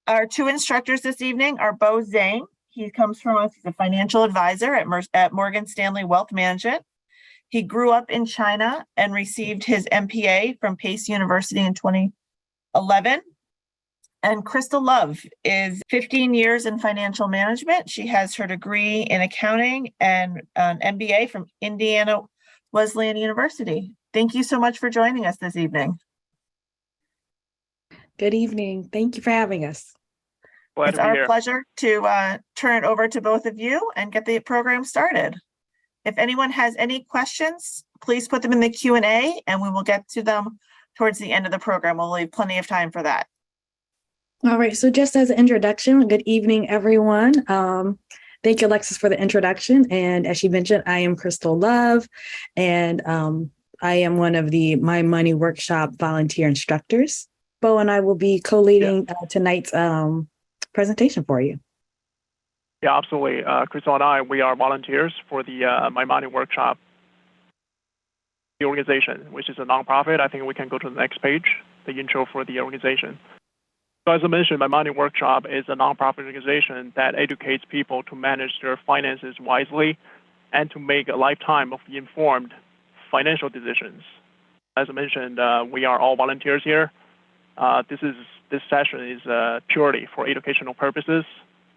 Our two instructors this evening are Bo Zhang. He comes from us as a financial advisor at Morgan Stanley Wealth Management. He grew up in China and received his MPA from Pace University in 2011. And Crystal Love is 15 years in financial management. She has her degree in accounting and an MBA from Indiana Wesleyan University. Thank you so much for joining us this evening. Good evening. Thank you for having us. It's our pleasure to turn it over to both of you and get the program started. If anyone has any questions, please put them in the Q&A and we will get to them towards the end of the program. We'll leave plenty of time for that. All right. So just as an introduction, good evening, everyone. Thank you, Alexis, for the introduction. And as she mentioned, I am Crystal Love, and I am one of the My Money Workshop volunteer instructors. Bo and I will be co-leading tonight's presentation for you. Yeah, absolutely. Crystal and we are volunteers for the My Money Workshop, the organization, which is a nonprofit. I think we can go to the next page, the intro for the organization. So as I mentioned, My Money Workshop is a nonprofit organization that educates people to manage their finances wisely and to make a lifetime of informed financial decisions. As I mentioned, we are all volunteers here. This session is purely for educational purposes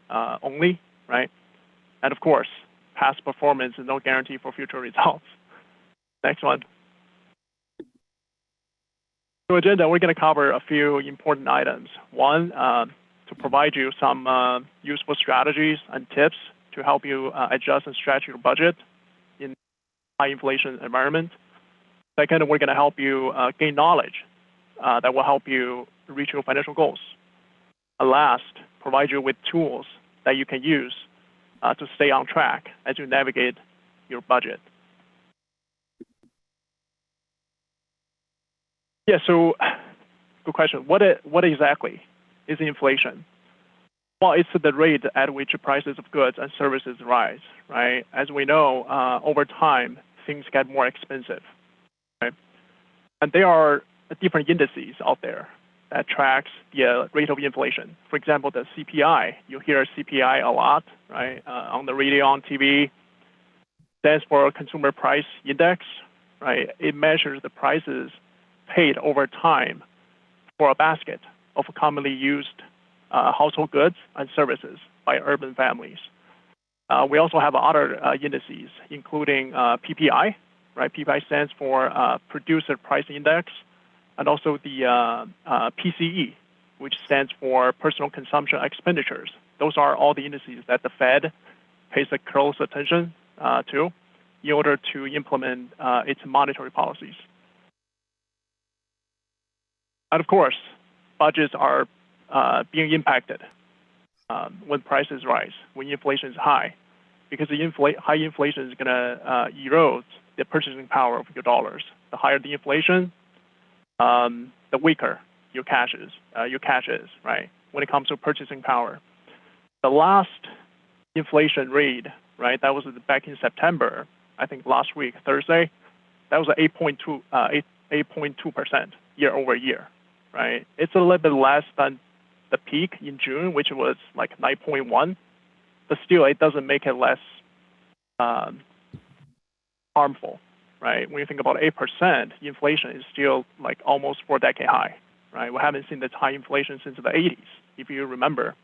only, right? And of course, past performance is no guarantee for future results. Next one. So agenda, we're going to cover a few important items. One, to provide you some useful strategies and tips to help you adjust and stretch your budget in high inflation environment. Second, we're going to help you gain knowledge that will help you reach your financial goals. And last, provide you with tools that you can use to stay on track as you navigate your budget. Yeah, so good question. What exactly is inflation? Well, it's the rate at which the prices of goods and services rise, right? As we know, over time, things get more expensive, right? And there are different indices out there that tracks the rate of inflation. For example, the CPI, you hear CPI a lot, right? On the radio, on TV, stands for Consumer Price Index, right? It measures the prices paid over time for a basket of commonly used household goods and services by urban families. We also have other indices, including PPI, right? PPI stands for Producer Price Index, and also the PCE, which stands for Personal Consumption Expenditures. Those are all the indices that the Fed pays a close attention to in order to implement its monetary policies. And of course, budgets are being impacted when prices rise, when inflation is high, because the high inflation is going to erode the purchasing power of your dollars. The higher the inflation, the weaker your cash is, right? When it comes to purchasing power. The last inflation rate, right, that was back in September, I think last week, Thursday, that was 8.2% year over year, right? It's a little bit less than the peak in June, which was like 9.1, but still it doesn't make it less harmful, right? When you think about 8%, inflation is still like almost 4-decade high, right? We haven't seen this high inflation since the 80s. If you remember,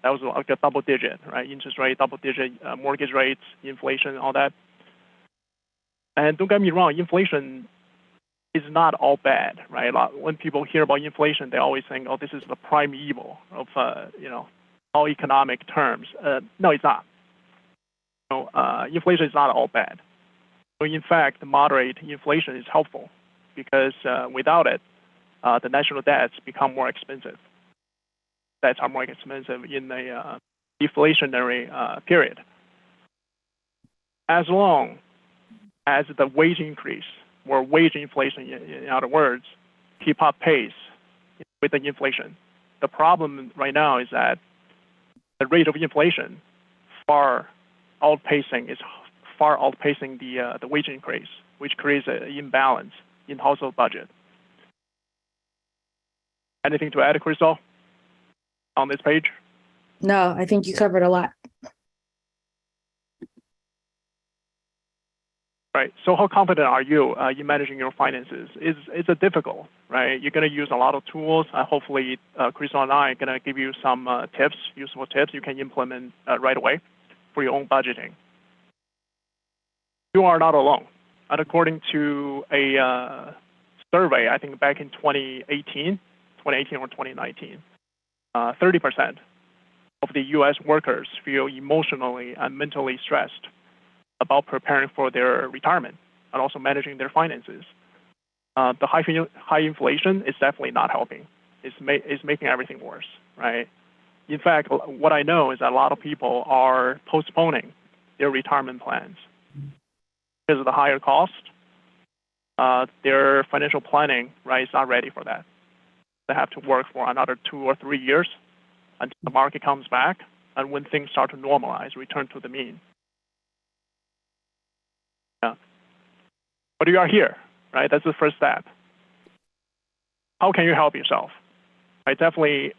that was like a double digit, right? Interest rate, double digit, mortgage rates, inflation, all that. And don't get me wrong, inflation is not all bad, right? When people hear about inflation, they always think, oh, this is the prime evil of, all economic terms. No, it's not. Inflation is not all bad. So in fact, moderate inflation is helpful because without it, the national debts become more expensive. Debts are more expensive in a deflationary period. As long as the wage increase, or wage inflation, in other words, keep up pace with the inflation. The problem right now is that the rate of inflation far outpacing the wage increase, which creates an imbalance in household budget. Anything to add, Crystal? on this page? No, I think you covered a lot. Right. So how confident are you in managing your finances? It's a difficult, right? You're going to use a lot of tools. Hopefully, Crystal and I are going to give you some tips, useful tips you can implement right away for your own budgeting. You are not alone. And according to a survey, I think back in 2018 or 2019, 30% of the U.S. workers feel emotionally and mentally stressed about preparing for their retirement and also managing their finances. The high inflation is definitely not helping. It's making everything worse, right? In fact, what I know is that a lot of people are postponing their retirement plans because of the higher cost. Their financial planning, right, is not ready for that. They have to work for another 2 or 3 years until the market comes back and when things start to normalize, return to the mean. But you are here, right? That's the first step. How can you help yourself? Right, definitely,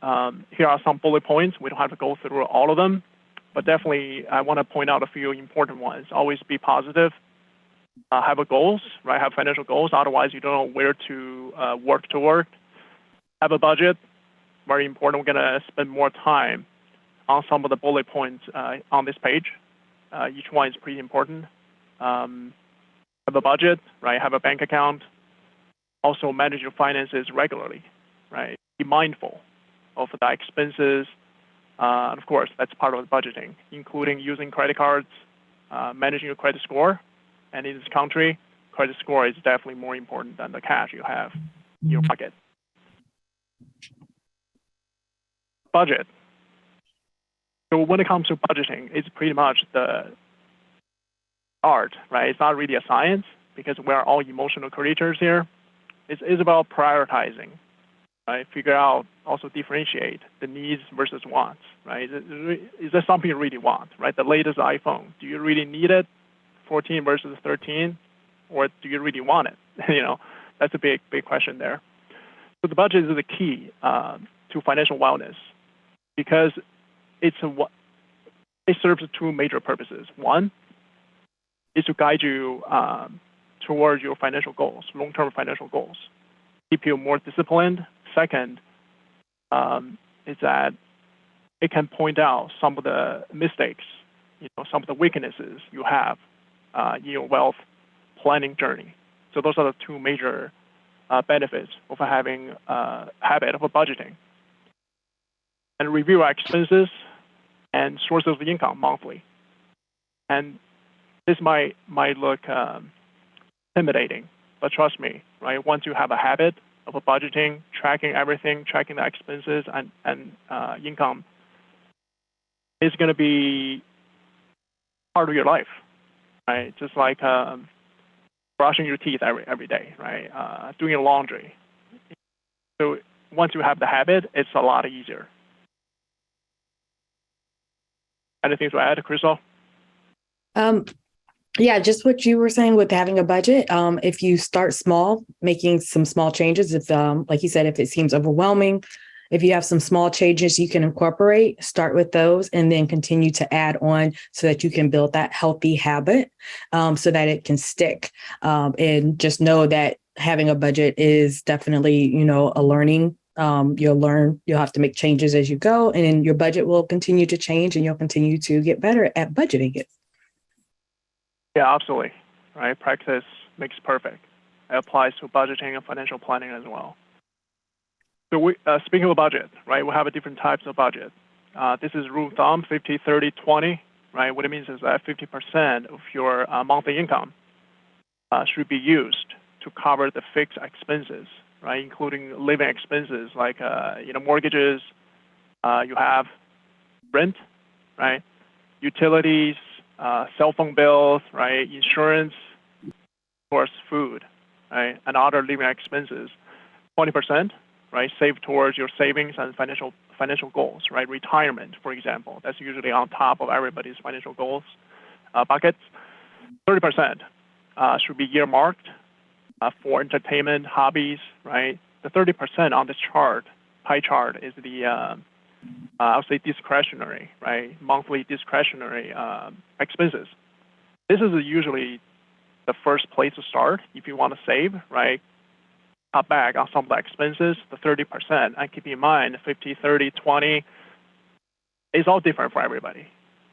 here are some bullet points. We don't have to go through all of them, but definitely I want to point out a few important ones. Always be positive. Have a goals, right? Have financial goals. Otherwise, you don't know where to work toward. Have a budget. Very important. We're going to spend more time on some of the bullet points on this page. Each one is pretty important. Have a budget, right? Have a bank account. Also manage your finances regularly, right? Be mindful of the expenses. And of course, that's part of the budgeting, including using credit cards, managing your credit score. And in this country, credit score is definitely more important than the cash you have in your pocket. Budget. So when it comes to budgeting, it's pretty much the art, right? It's not really a science because we're all emotional creatures here. It's about prioritizing, right? Figure out, also differentiate the needs versus wants, right? Is there something you really want, right? The latest iPhone, do you really need it? 14 versus 13, or do you really want it? That's a big question there. So the budget is the key to financial wellness because it serves two major purposes. One is to guide you towards your financial goals, long-term financial goals, keep you more disciplined. Second is that it can point out some of the mistakes, some of the weaknesses you have in your wealth planning journey. So those are the two major benefits of having a habit of budgeting. And review our expenses and sources of income monthly. And this might look intimidating, but trust me, right? Once you have a habit of budgeting, tracking everything, tracking the expenses and income, it's going to be part of your life, right? Just like brushing your teeth every day, right? Doing your laundry. So once you have the habit, it's a lot easier. Anything to add, Crystal? Yeah, just what you were saying with having a budget. If you start small, making some small changes, if like you said, if it seems overwhelming, if you have some small changes you can incorporate, start with those and then continue to add on so that you can build that healthy habit so that it can stick. And just know that having a budget is definitely, a learning. You'll have to make changes as you go, and your budget will continue to change and you'll continue to get better at budgeting it. Yeah, absolutely. Right. Practice makes perfect. It applies to budgeting and financial planning as well. So speaking of budget, right, we have different types of budget. This is rule of thumb, 50, 30, 20, right? What it means is that 50% of your monthly income should be used to cover the fixed expenses, right, including living expenses like, mortgages, you have rent, right, utilities, cell phone bills, right, insurance, of course, food, right, and other living expenses. 20%, right, save towards your savings and financial goals, right, retirement, for example. That's usually on top of everybody's financial goals buckets. 30% should be earmarked for entertainment, hobbies, right. The 30% on this chart, pie chart, is the I'll say discretionary, right? Monthly discretionary expenses. This is usually the first place to start if you want to save, right? Cut back on some of the expenses, the 30%. And keep in mind, 50, 30, 20, it's all different for everybody,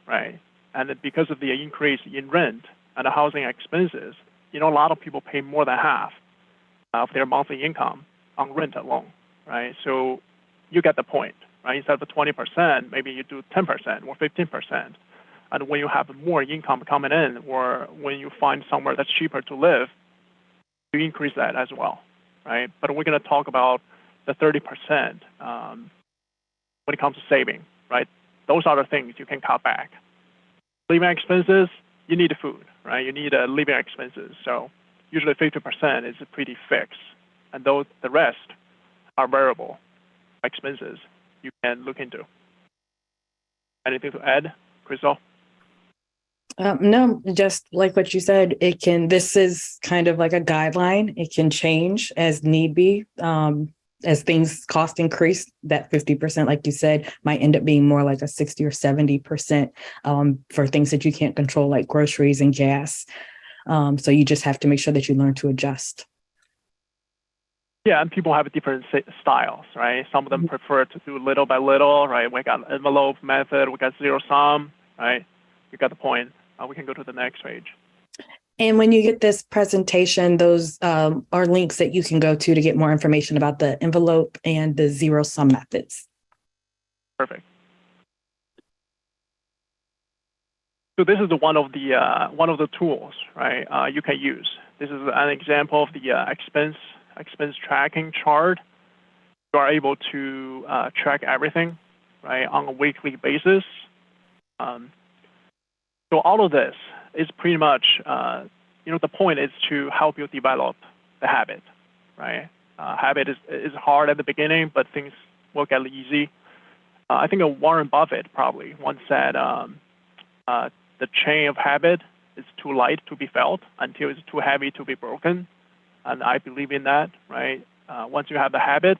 right? And because of the increase in rent and the housing expenses, a lot of people pay more than half of their monthly income on rent alone, right? So you get the point, right? Instead of 20%, maybe you do 10% or 15%. And when you have more income coming in, or when you find somewhere that's cheaper to live, you increase that as well, right? But we're going to talk about the 30% when it comes to saving, right? Those are the things you can cut back. Living expenses, you need food, right? You need living expenses. So usually 50% is pretty fixed. And those, the rest are variable expenses you can look into. Anything to add, Crystal? No, just like what you said, this is kind of like a guideline. It can change as need be. As things cost increase, that 50%, like you said, might end up being more like a 60 or 70% for things that you can't control, like groceries and gas. So you just have to make sure that you learn to adjust. Yeah, and people have different styles, right? Some of them prefer to do little by little, right? We got envelope method, we got zero sum, right? You got the point. We can go to the next page. And when you get this presentation, those are links that you can go to get more information about the envelope and the zero sum methods. Perfect. So this is one of the tools, right? You can use. This is an example of the expense tracking chart. You are able to track everything, right, on a weekly basis. So all of this is pretty much, the point is to help you develop the habit, right? Habit is hard at the beginning, but things will get easy. I think Warren Buffett probably once said, the chain of habit is too light to be felt until it's too heavy to be broken. And I believe in that, right? Once you have the habit,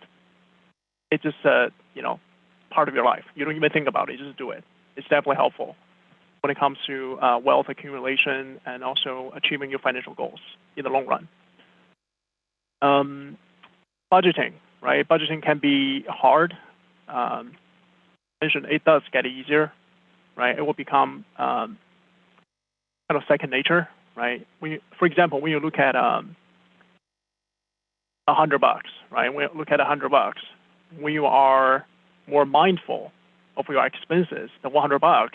it's just, part of your life. You don't even think about it, you just do it. It's definitely helpful when it comes to wealth accumulation and also achieving your financial goals in the long run. Budgeting, right? Budgeting can be hard. It does get easier, right? It will become kind of second nature, right? For example, when you look at $100, right? When you look at $100, when you are more mindful of your expenses, the $100,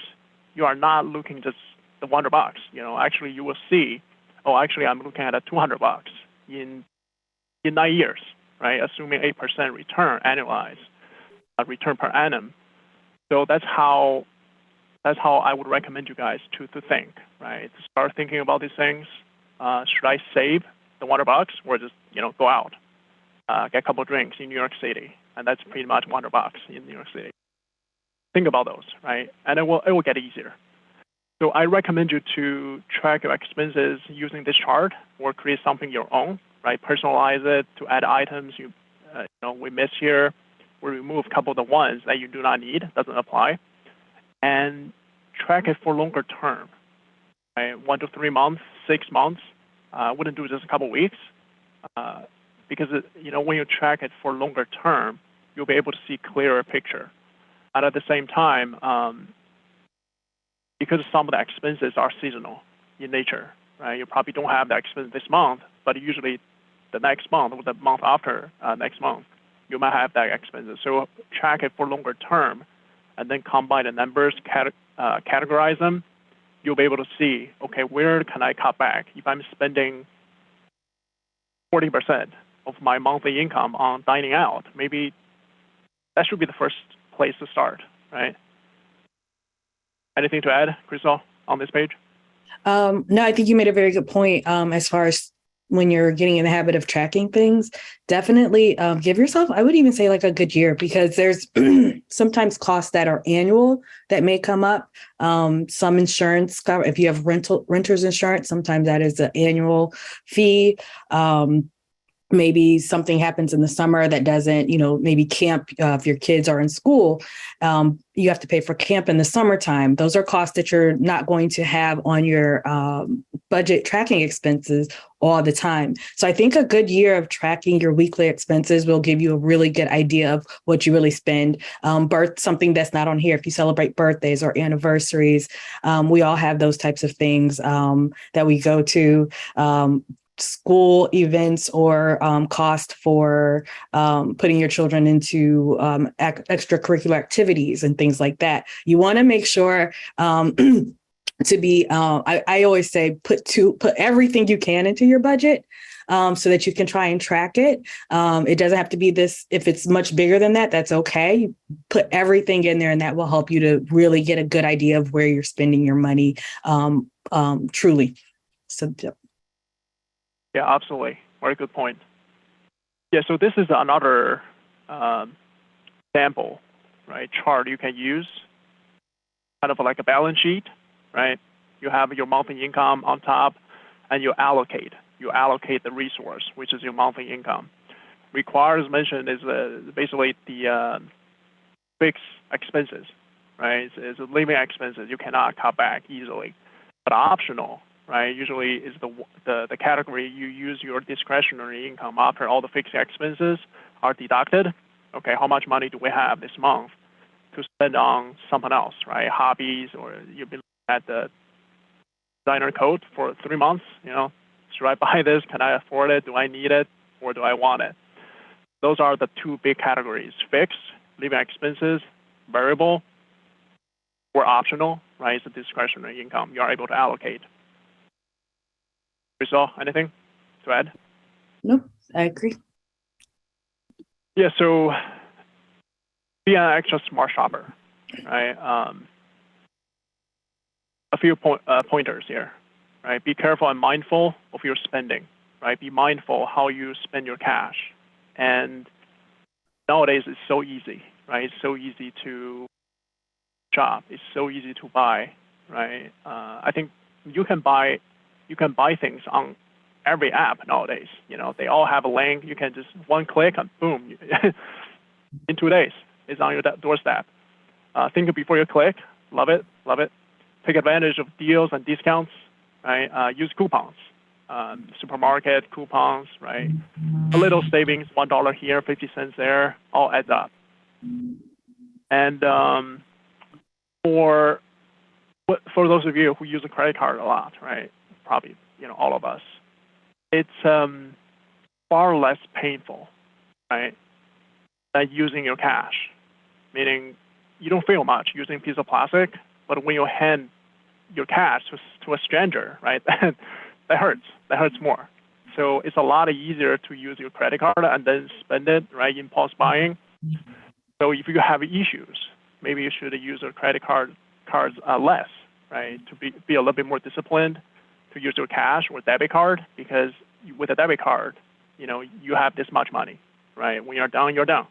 you are not looking just the $100. Actually, you will see, I'm looking at $200 in 9 years, right? Assuming 8% return annualized, return per annum. So that's how I would recommend you guys to think, right? To start thinking about these things. Should I save the $100 or just go out, get a couple of drinks in New York City, and that's pretty much $100 in New York City. Think about those, right? And it will get easier. So I recommend you to track your expenses using this chart or create something your own, right? Personalize it to add items we miss here. We remove a couple of the ones that you do not need, doesn't apply, and track it for longer term, right? 1 to 3 months, 6 months. I wouldn't do just a couple of weeks because when you track it for longer term, you'll be able to see clearer picture. And at the same time, because some of the expenses are seasonal in nature, right? You probably don't have that expense this month, but usually the next month or the month after next month, you might have that expenses. So track it for longer term, and then combine the numbers, categorize them. You'll be able to see, okay, where can I cut back? If I'm spending 40% of my monthly income on dining out, maybe that should be the first place to start, right? Anything to add, Crystal, on this page? No, I think you made a very good point as far as when you're getting in the habit of tracking things. Definitely give yourself, I would even say like a good year, because there's sometimes costs that are annual that may come up. Some insurance, if you have renter's insurance, sometimes that is an annual fee. maybe something happens in the summer that doesn't, maybe camp, if your kids are in school, you have to pay for camp in the summertime. Those are costs that you're not going to have on your budget tracking expenses all the time. So I think a good year of tracking your weekly expenses will give you a really good idea of what you really spend. Something that's not on here. If you celebrate birthdays or anniversaries, we all have those types of things that we go to. School events or cost for putting your children into extracurricular activities and things like that. You want to make sure to be, I always say, put everything you can into your budget so that you can try and track it. It doesn't have to be this. If it's much bigger than that, that's okay. You put everything in there and that will help you to really get a good idea of where you're spending your money truly. So, yep. Yeah, absolutely. Very good point. Yeah, so this is another sample, right, chart you can use, kind of like a balance sheet, right? You have your monthly income on top, and you allocate the resource, which is your monthly income. Required, as mentioned, is basically the fixed expenses, right? It's living expenses you cannot cut back easily, but optional, right, usually is the category you use your discretionary income after all the fixed expenses are deducted. Okay, how much money do we have this month to spend on something else, right? Hobbies, or you've been at the designer coat for 3 months, should I buy this? Can I afford it? Do I need it? Or do I want it? Those are the two big categories: fixed, living expenses; variable, or optional, right? It's a discretionary income you are able to allocate. Rizal, anything to add? No, I agree. Yeah, so be an extra smart shopper, right? A few pointers here, right? Be careful and mindful of your spending, right? Be mindful how you spend your cash. And nowadays, it's so easy, right? It's so easy to shop. It's so easy to buy, right? I think you can buy things on every app nowadays. They all have a link. You can just one click and boom, in 2 days, it's on your doorstep. Think before you click. Love it. Take advantage of deals and discounts, right? Use coupons, supermarket coupons, right? A little savings, $1 here, 50 cents there, all adds up. And for those of you who use a credit card a lot, right? Probably, all of us. It's far less painful, right, than using your cash. Meaning, you don't feel much using a piece of plastic, but when you hand your cash to a stranger, right, that hurts. That hurts more. So it's a lot easier to use your credit card and then spend it, right, impulse buying. So if you have issues, maybe you should use your credit cards less, right, to be a little bit more disciplined, to use your cash or debit card, because with a debit card, you have this much money, right? When you're down, you're down.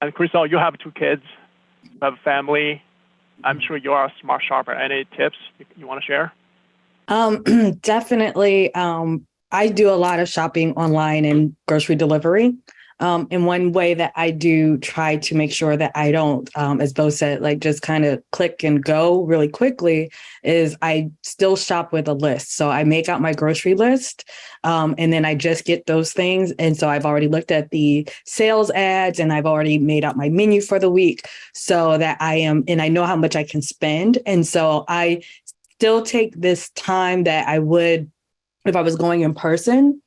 And Crystal, you have 2 kids, you have a family. I'm sure you are a smart shopper. Any tips you want to share? Definitely. I do a lot of shopping online and grocery delivery. And one way that I do try to make sure that I don't, as Bo said, like just kind of click and go really quickly, is I still shop with a list. So I make out my grocery list and then I just get those things. And so I've already looked at the sales ads and I've already made out my menu for the week so that and I know how much I can spend. And so I still take this time that I would if I was going in person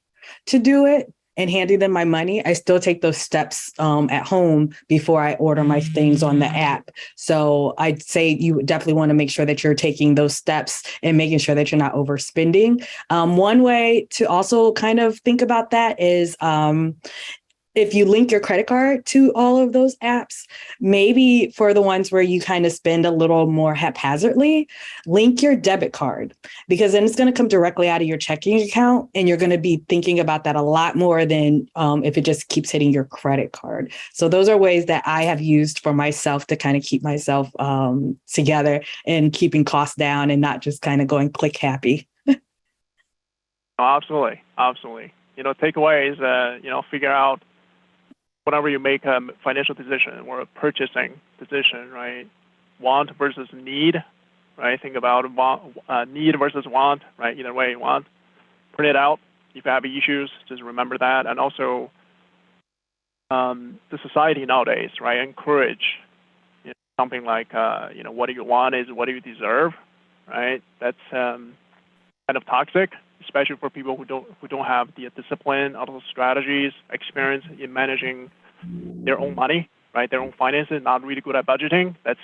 to do it and handing them my money. I still take those steps at home before I order my things on the app. So I'd say you definitely want to make sure that you're taking those steps and making sure that you're not overspending. One way to also kind of think about that is if you link your credit card to all of those apps, maybe for the ones where you kind of spend a little more haphazardly, link your debit card, because then it's going to come directly out of your checking account. And you're going to be thinking about that a lot more than if it just keeps hitting your credit card. So those are ways that I have used for myself to kind of keep myself together and keeping costs down and not just kind of going click happy. Oh, absolutely, absolutely. Takeaway is, figure out whenever you make a financial decision or a purchasing decision, right? Want versus need, right? Think about need versus want, right? Either way you want. Print it out. If you have issues, just remember that. And also, the society nowadays, right, encourage something like, what do you want is what do you deserve, right? That's kind of toxic, especially for people who don't have the discipline, other strategies, experience in managing their own money, right? Their own finances, not really good at budgeting. That's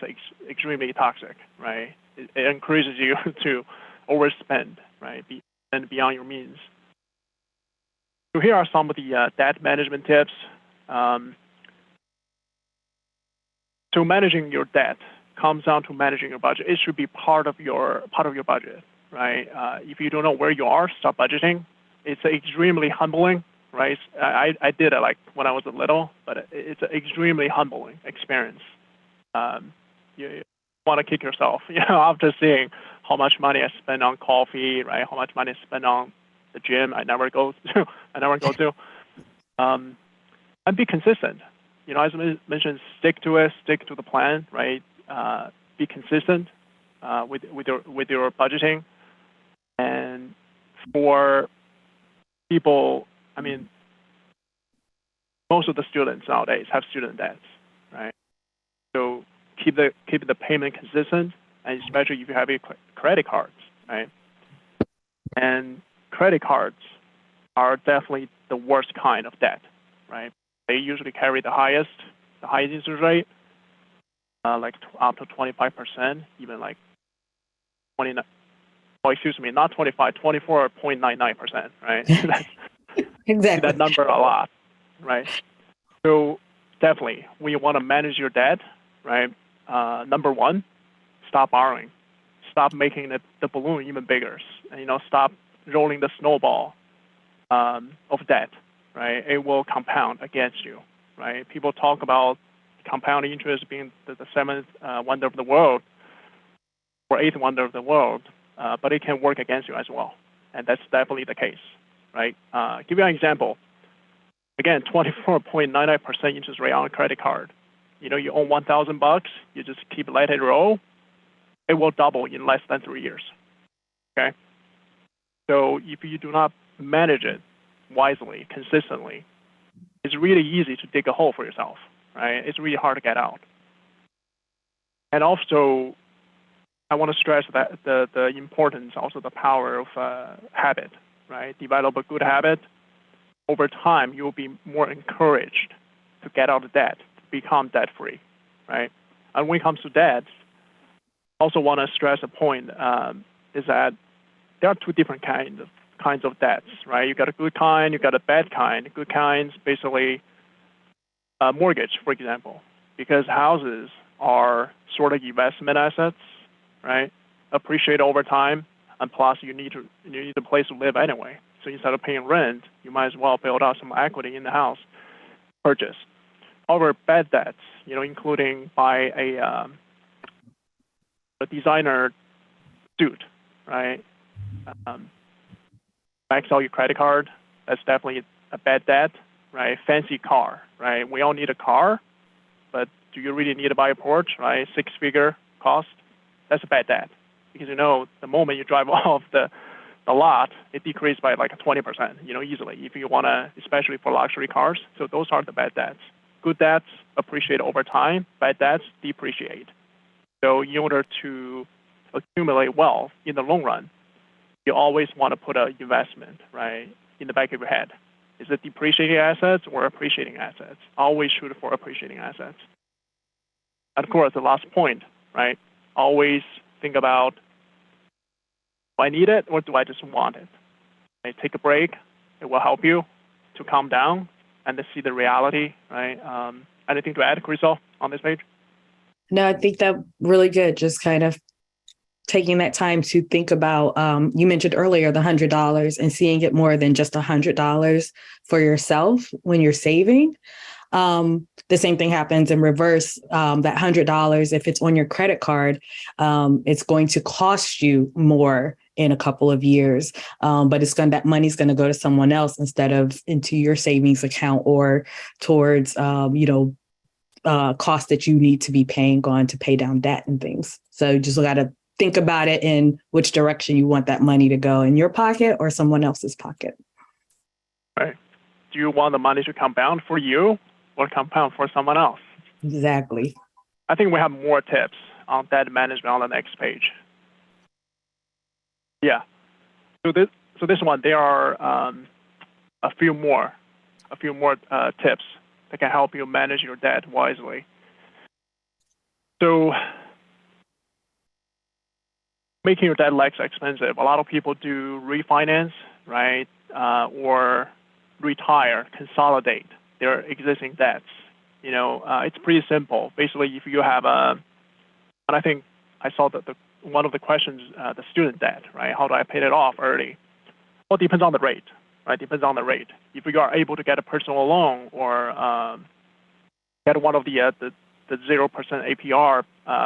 extremely toxic, right? It encourages you to overspend, right? And beyond your means. So here are some of the debt management tips. So managing your debt comes down to managing your budget. It should be part of your budget, right? If you don't know where you are, start budgeting. It's extremely humbling, right? I did it like when I was little, but it's an extremely humbling experience. You want to kick yourself, after seeing how much money I spend on coffee, right? How much money I spend on the gym I never go to. And be consistent. As I mentioned, stick to it, stick to the plan, right? Be consistent with your budgeting. And for people, most of the students nowadays have student debts, right? So keep the payment consistent, and especially if you have credit cards, right? And credit cards are definitely the worst kind of debt, right? They usually carry the highest interest rate, like up to 25%, even like 29. Oh, excuse me, not 25, 24.99%, right? Exactly. That number a lot, right? So definitely, when you want to manage your debt, right? Number one, stop borrowing, stop making the balloon even bigger, and stop rolling the snowball of debt. Right, it will compound against you. Right, people talk about compounding interest being the seventh wonder of the world or eighth wonder of the world, but it can work against you as well, and that's definitely the case. Right, give you an example. Again, 24.99% interest rate on a credit card. You own $1,000, you just keep letting it roll. It will double in less than 3 years. Okay, so if you do not manage it wisely, consistently, it's really easy to dig a hole for yourself, right? It's really hard to get out. And also, I want to stress that the importance, also the power of habit, right? Develop a good habit. Over time, you'll be more encouraged to get out of debt, to become debt-free, right? And when it comes to debt, I also want to stress a point is that there are two different kinds of debts, right? You got a good kind, you got a bad kind. Good kinds, basically, mortgage, for example, because houses are sort of investment assets, right? Appreciate over time, and plus you need a place to live anyway. So instead of paying rent, you might as well build out some equity in the house purchase. However, bad debts, including buy a designer suit, right? Max out your credit card, that's definitely a bad debt, right? Fancy car, right? We all need a car, but do you really need to buy a Porsche, right? 6-figure cost, that's a bad debt. Because the moment you drive off the lot, it decreased by like 20%, easily, if you want to, especially for luxury cars. So those are the bad debts. Good debts appreciate over time, bad debts depreciate. So in order to accumulate wealth in the long run, you always want to put an investment, right, in the back of your head. Is it depreciating assets or appreciating assets? Always shoot for appreciating assets. And of course, the last point, right, always think about, do I need it or do I just want it? Right? Take a break. It will help you to calm down and to see the reality, right? Anything to add, Crystal, on this page? No, I think that really good. Just kind of taking that time to think about, you mentioned earlier, the $100 and seeing it more than just $100 for yourself when you're saving. The same thing happens in reverse. That $100, if it's on your credit card, it's going to cost you more in a couple of years. But that money's going to go to someone else instead of into your savings account or towards, costs that you need to be paying on to pay down debt and things. So you just got to think about it in which direction you want that money to go, in your pocket or someone else's pocket. Right. Do you want the money to compound for you or compound for someone else? Exactly. I think we have more tips on debt management on the next page. Yeah. So this one, there are a few more tips that can help you manage your debt wisely. So making your debt less expensive, a lot of people do refinance, right, or retire, consolidate their existing debts. It's pretty simple. Basically, if you have and I think I saw that one of the questions, the student debt, right? How do I pay it off early? Well, it depends on the rate, right? Depends on the rate. If you are able to get a personal loan or get one of the 0% APR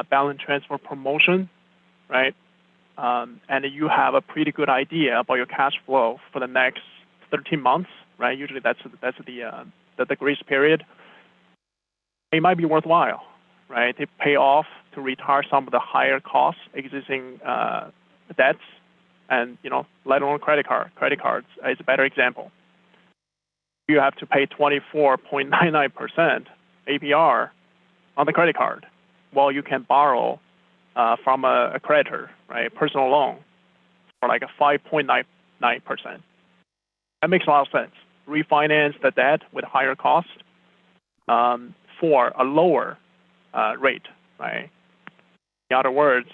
balance transfer promotion, right? And you have a pretty good idea about your cash flow for the next 13 months, right? Usually that's the grace period. It might be worthwhile, right? To pay off to retire some of the higher cost existing debts, and let alone credit cards. Credit cards is a better example. You have to pay 24.99% APR on the credit card, while you can borrow from a creditor, right? Personal loan for like a 5.99%. That makes a lot of sense. Refinance the debt with higher cost for a lower rate, right? In other words,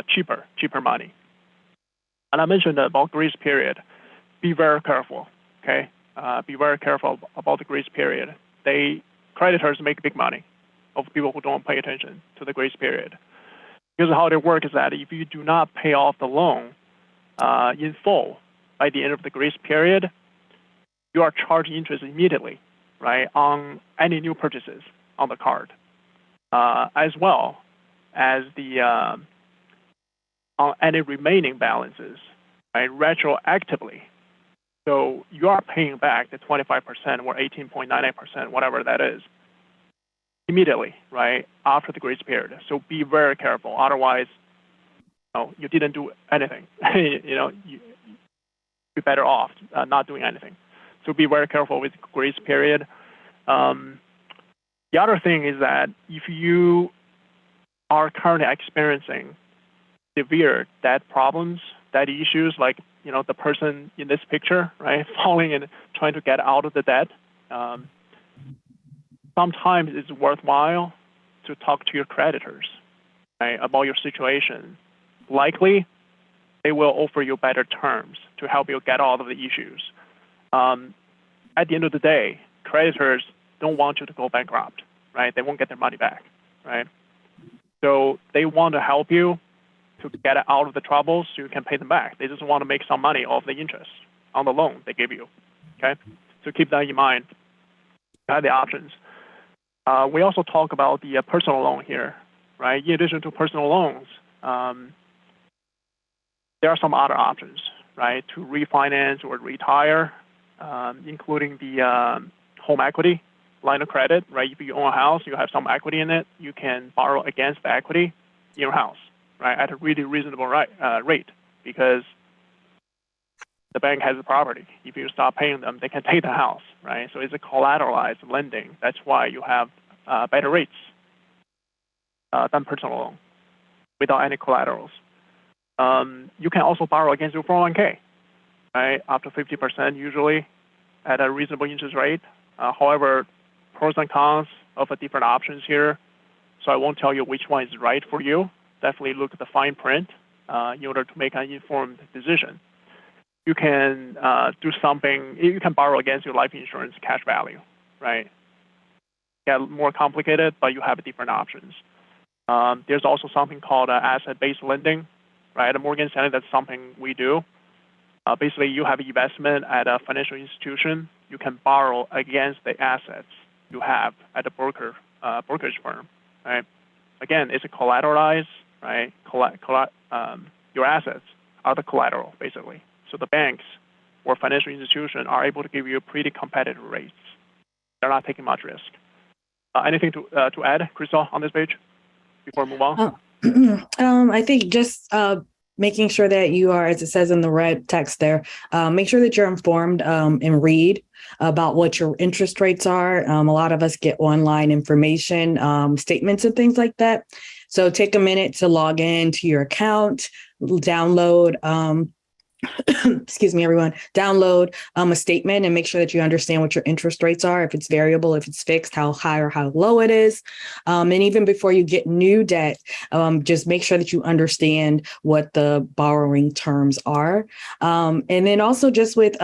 cheaper money. And I mentioned about grace period. Be very careful, okay? Be very careful about the grace period. Creditors make big money of people who don't pay attention to the grace period. Because how they work is that if you do not pay off the loan in full by the end of the grace period, you are charged interest immediately, right, on any new purchases on the card, as well as on any remaining balances, right, retroactively. So you are paying back the 25% or 18.99%, whatever that is, immediately, right, after the grace period. So be very careful. Otherwise, you didn't do anything. You'd be better off not doing anything. So be very careful with grace period. The other thing is that if you are currently experiencing severe debt problems, debt issues, like the person in this picture, right, falling and trying to get out of the debt, sometimes it's worthwhile to talk to your creditors, right, about your situation. Likely, they will offer you better terms to help you get out of the issues. At the end of the day, creditors don't want you to go bankrupt, right? They won't get their money back, right? So they want to help you to get out of the trouble so you can pay them back. They just want to make some money off the interest on the loan they give you, okay? So keep that in mind. You have the options. We also talk about the personal loan here, right? In addition to personal loans, there are some other options, right, to refinance or retire, including the home equity line of credit, right? If you own a house, you have some equity in it, you can borrow against the equity in your house, right, at a really reasonable rate, because the bank has the property. If you stop paying them, they can take the house, right? So it's a collateralized lending. That's why you have better rates than personal loan without any collaterals. You can also borrow against your 401k, right, up to 50% usually at a reasonable interest rate. However, pros and cons of the different options here. So I won't tell you which one is right for you. Definitely look at the fine print in order to make an informed decision. You can do something. You can borrow against your life insurance cash value, right? Get more complicated, but you have different options. There's also something called asset-based lending, right? At Morgan Stanley, that's something we do. Basically, you have investment at a financial institution. You can borrow against the assets you have at a brokerage firm, right? Again, it's a collateralized, right? Your assets are the collateral, basically. So the banks or financial institutions are able to give you pretty competitive rates. They're not taking much risk. Anything to add, Crystal, on this page before we move on? I think just making sure that you are, as it says in the red text there, make sure that you're informed and read about what your interest rates are. A lot of us get online information, statements and things like that. So take a minute to log in to your account, download excuse me, everyone, download a statement and make sure that you understand what your interest rates are, if it's variable, if it's fixed, how high or how low it is. And even before you get new debt, just make sure that you understand what the borrowing terms are. And then also just with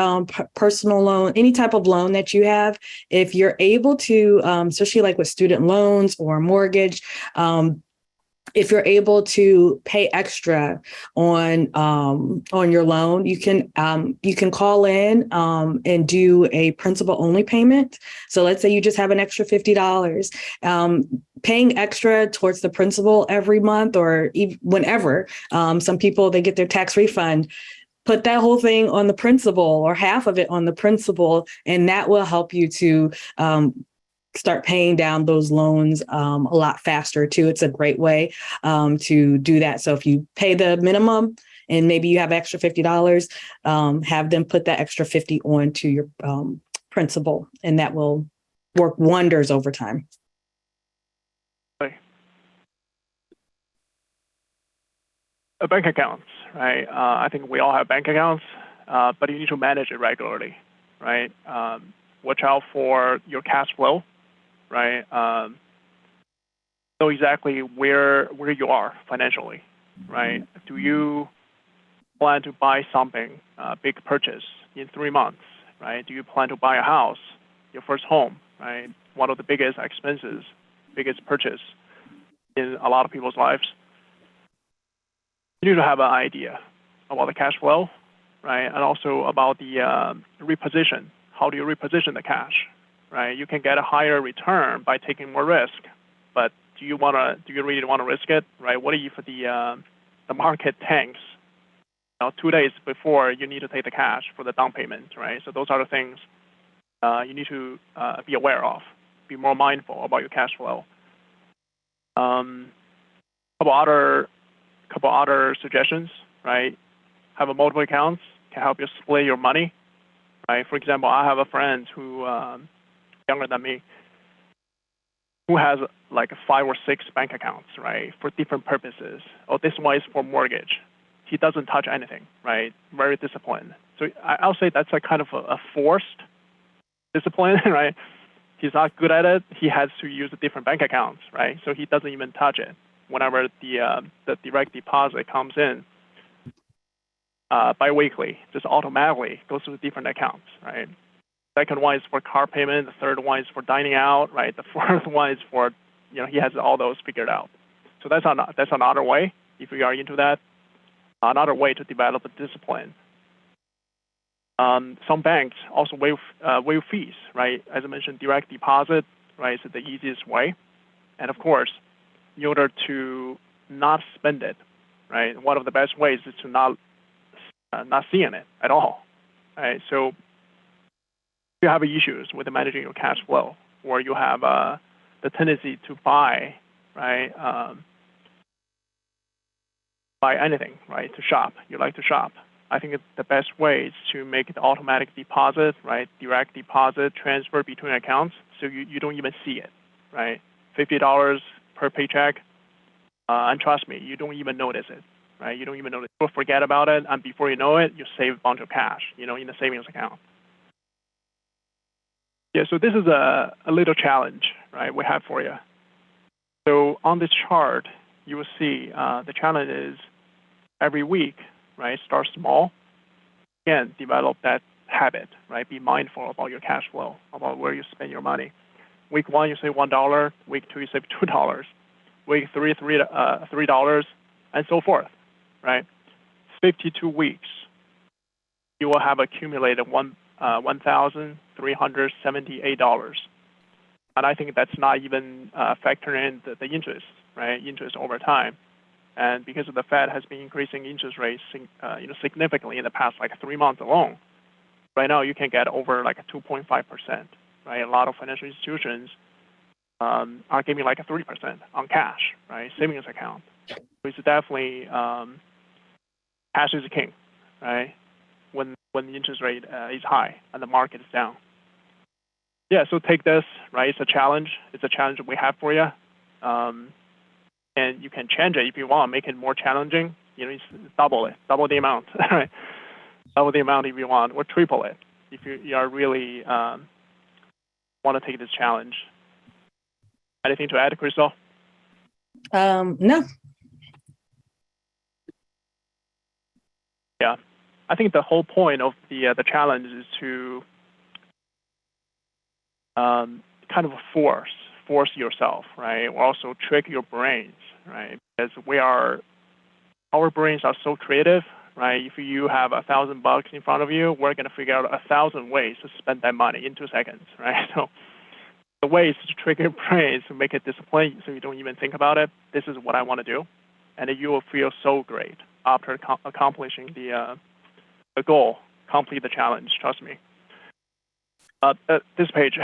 personal loan, any type of loan that you have, if you're able to, especially like with student loans or mortgage, if you're able to pay extra on your loan, you can call in and do a principal only payment. So let's say you just have an extra $50. Paying extra towards the principal every month or whenever. Some people, they get their tax refund. Put that whole thing on the principal or half of it on the principal, and that will help you to start paying down those loans a lot faster too. It's a great way to do that. So if you pay the minimum and maybe you have extra $50, have them put that extra 50 onto your principal, and that will work wonders over time. Bank accounts, right? I think we all have bank accounts, but you need to manage it regularly, right? Watch out for your cash flow. Right, know exactly where you are financially, right? Do you plan to buy something, big purchase in 3 months, right? Do you plan to buy a house, your first home, right? One of the biggest expenses, biggest purchase in a lot of people's lives. You need to have an idea about the cash flow, right? And also about the reposition. How do you reposition the cash? Right, you can get a higher return by taking more risk, but do you really want to risk it? Right? What if the market tanks? 2 days before you need to take the cash for the down payment, right? So those are the things you need to be aware of. Be more mindful about your cash flow. Couple other suggestions, right? Have a multiple accounts can help you split your money, right? For example, I have a friend who younger than me, who has like 5 or 6 bank accounts, right, for different purposes. Oh, this one is for mortgage. He doesn't touch anything, right? Very disciplined. So I'll say that's a kind of a forced discipline, right? He's not good at it. He has to use different bank accounts, right? So he doesn't even touch it whenever the direct deposit comes in biweekly, just automatically goes to different accounts, right? Second one is for car payment. The third one is for dining out, right? The fourth one is for, he has all those figured out. So that's another way, if you are into that, another way to develop a discipline. Some banks also waive fees, right? As I mentioned, direct deposit, right, is the easiest way. And of course, in order to not spend it, right, one of the best ways is to not seeing it at all, right? So you have issues with managing your cash flow, or you have the tendency to buy, right? Buy anything, right? To shop. You like to shop. I think the best way is to make it automatic deposit, right? Direct deposit, transfer between accounts, so you don't even see it, right? $50 per paycheck, and trust me, you don't even notice it, right? You don't even notice. You'll forget about it, and before you know it, you save a bunch of cash, in the savings account. Yeah, so this is a little challenge, right, we have for you. So on this chart, you will see the challenge is every week, right, start small. Again, develop that habit, right? Be mindful about your cash flow, about where you spend your money. Week 1, you save $1. Week 2, you save $2. Week 3, $3, and so forth, right? 52 weeks, you will have accumulated $1,378. And I think that's not even factoring in the interest, right? Interest over time. And because the Fed has been increasing interest rates, significantly in the past 3 months alone, right now you can get over 2.5%, right? A lot of financial institutions are giving 3% on cash, right? Savings account. So it's definitely cash is king, right? When the interest rate is high and the market is down. Yeah, so take this, right? It's a challenge. It's a challenge that we have for you. And you can change it if you want, make it more challenging. It's double the amount, right? Double the amount if you want, or triple it if you are really want to take this challenge. Anything to add, Crystal? No. Yeah, I think the whole point of the challenge is to kind of force yourself, right? Or also trick your brains, right? Because our brains are so creative, right? If you have $1,000 in front of you, we're going to figure out 1,000 ways to spend that money in 2 seconds, right? So the way is to trick your brains to make it disciplined so you don't even think about it. This is what I want to do. And you will feel so great after accomplishing the goal, complete the challenge, trust me. This page,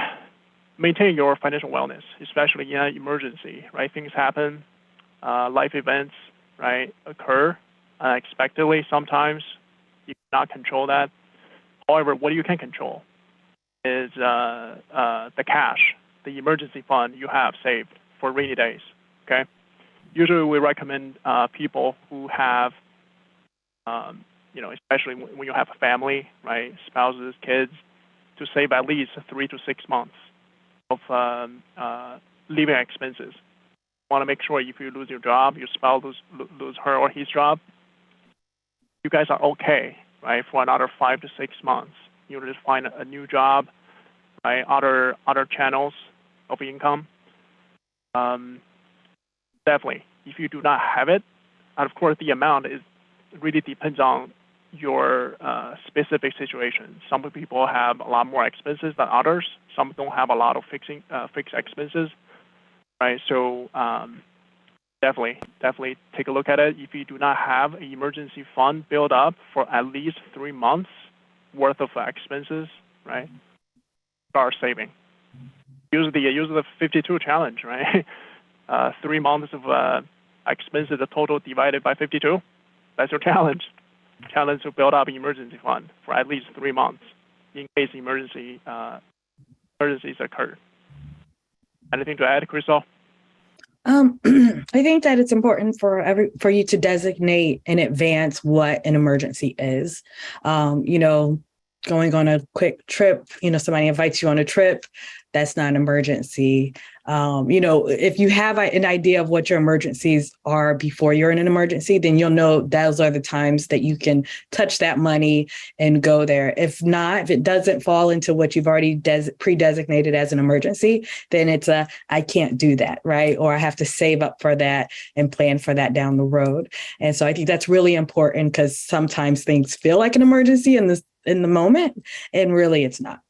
maintain your financial wellness, especially in an emergency, right? Things happen, life events, right, occur unexpectedly sometimes. You cannot control that. However, what you can control is the cash, the emergency fund you have saved for rainy days, okay? Usually we recommend people who have, especially when you have a family, right, spouses, kids, to save at least 3 to 6 months of living expenses. You want to make sure if you lose your job, your spouse lose her or his job, you guys are okay, right, for another 5 to 6 months. You just find a new job, right, other channels of income. Definitely, if you do not have it, and of course the amount really depends on your specific situation. Some people have a lot more expenses than others. Some don't have a lot of fixed expenses, right? So definitely take a look at it. If you do not have an emergency fund built up for at least 3 months worth of expenses, right? Start saving. Use the 52 challenge, right? 3 months of expenses, the total divided by 52. That's your challenge. Challenge to build up an emergency fund for at least 3 months in case emergencies occur. Anything to add, Crystal? I think that it's important for you to designate in advance what an emergency is. Going on a quick trip, somebody invites you on a trip, that's not an emergency. If you have an idea of what your emergencies are before you're in an emergency, then you'll know those are the times that you can touch that money and go there. If not, if it doesn't fall into what you've already pre-designated as an emergency, then it's I can't do that, right? Or I have to save up for that and plan for that down the road. And so I think that's really important because sometimes things feel like an emergency in the moment, and really it's not.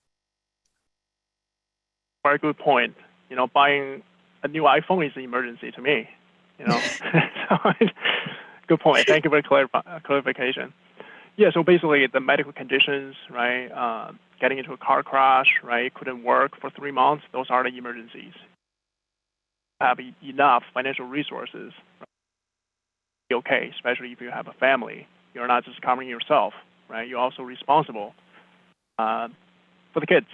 Very good point. Buying a new iPhone is an emergency to me. Good point. Thank you for the clarification. Yeah, so basically the medical conditions, right, getting into a car crash, right, couldn't work for 3 months, those are the emergencies. Have enough financial resources, right? Be okay, especially if you have a family. You're not just covering yourself, right? You're also responsible for the kids,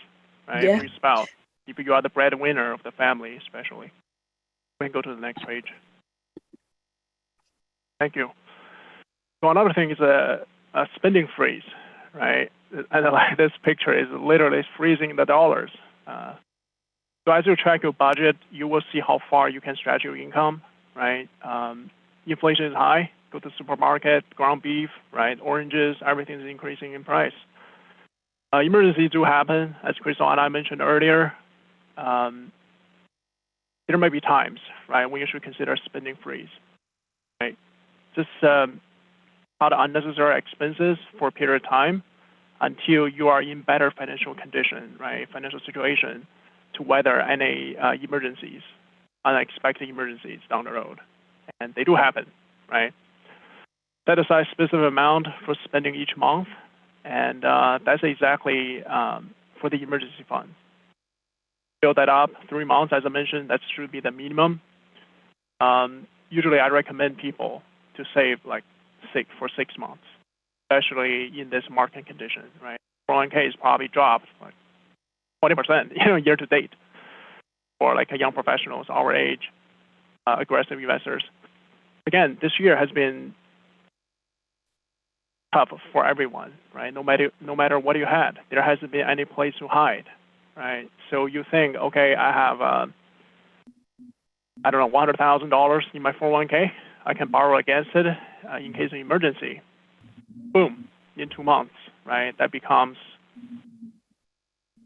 right, Yeah. for your spouse. If you are the breadwinner of the family, especially. We can go to the next page. Thank you. So another thing is a spending freeze, right? And like this picture is literally freezing the dollars. So as you track your budget, you will see how far you can stretch your income, right? Inflation is high. Go to the supermarket, ground beef, right? Oranges, everything is increasing in price. Emergencies do happen, as Crystal and I mentioned earlier. There may be times, right, when you should consider spending freeze, right? Just cut unnecessary expenses for a period of time until you are in better financial condition, right, financial situation to weather any emergencies, unexpected emergencies down the road. And they do happen. right? Set aside a specific amount for spending each month, and that's exactly for the emergency fund. Build that up 3 months, as I mentioned. That should be the minimum. Usually, I recommend people to save like for 6 months, especially in this market condition, right? 401k is probably dropped like 20%, year to date, for like young professionals our age, aggressive investors. Again, this year has been tough for everyone, right? No matter what you had, there hasn't been any place to hide, right? So you think, okay, I have I don't know, $100,000 in my 401k. I can borrow against it in case of emergency. Boom, in 2 months, right? That becomes